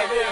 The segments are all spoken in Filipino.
Voice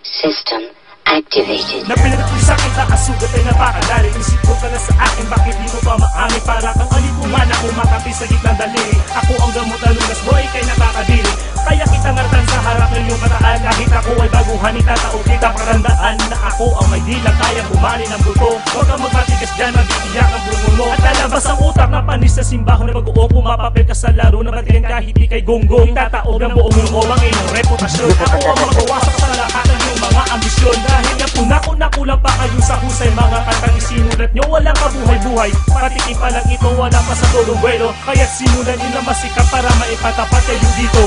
system activated. Napinagod ko sa'kin, nakasugat ay napakadali. Isip ko ka na sa akin, bakit di mo pa maamin? Para kang alipuman ako makapis sa gitnang daliri. Ako ang gamot na lunas mo, ikay nakakadiri. Kaya kita ngartan sa harap ng iyong bataan. Kahit ako ay baguhan, itatao kita parandaan na ako ang may dilang kaya bumali ng buto. Huwag kang magmatigas dyan, magbibiyak ang bungo mo. At lalabas ang utak na panis sa simbahan na bagoong pumapapil ka sa laro na batilin kahit di kay gonggong. Tataob ng buong mundo ang iyong reputasyon. Ako ang magawasak sa lahat ng iyong mga ambisyon. Dahil nakulang pa kayo sa husay, mga kantang isinulat nyo walang kabuhay-buhay. Patikim pa lang ito, wala pa sa tolong buwelo. Kaya't simulan nyo na masikap para maipatapat kayo dito.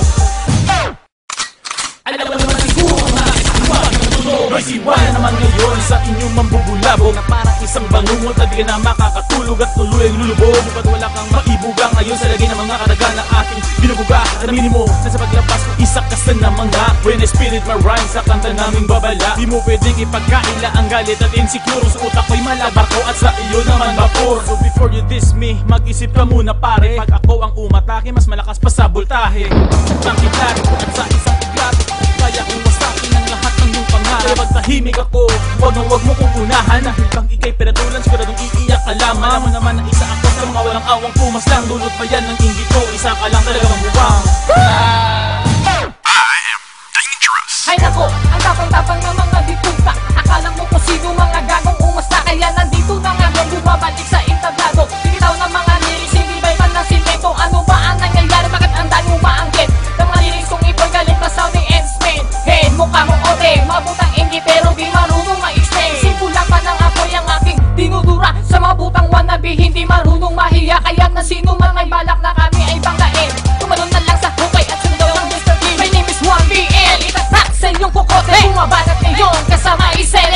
Alam mo naman siguro na iwan ng tulog. Noisy one naman ngayon sa inyong mambubulabog na parang isang bangungot na di ka na makakatulog at tuloy ang lulubog. Ba't wala kang maibuga ngayon sa lagay ng mga kadaga na ating binubuga? At aminin mo na sa paglabas ko isa ka sa namangha. When I spirit my rhyme sa kanta naming babala, di mo pwedeng ipagkaila ang galit at insecure. Sa utak ko'y malabako at sa iyo naman vapor. So before you diss me, mag-isip ka muna pare. Pag ako ang umatake, mas malakas pa sa voltahe. Ang kitari at sa isang iglat, kaya iwasakin ang lahat ng iyong pangarap. Kaya magtahimik ako, huwag mo kong unahan. Dahil bang ikay peratulan, siguradong iiyak ka lamang. Alam mo naman na isa ako sa mga walang awang pumaslang. Dulot pa yan ng inggit ko, isa ka lang talagang buwang. Ay nako, ang tapang-tapang ng mga bituka. Akala mo kung sino mga gagong umasta. Kaya nandito na nga nung bumabalik sa entablado. Bigitaw ng mga lyrics, hindi ba'y man na simento. Ano ba ang nangyayari, bakit ang dami umaanggit? Ng mga lyrics kong ipagaling pa sounding ends-men. Head, mukha mong ote, mabutang inggit pero di marunong ma-explain. Simula pa ng apoy ang aking dinudura. Sa mabutang wannabe, hindi marunong mahiya. Kaya na sino man may balak na kami ay banggain. Tumalon na lang sa hukay at sundaw ng Mr. King. My name is 1BL, itatak sa inyong kukote. Bumabanat ngayon kasama isel.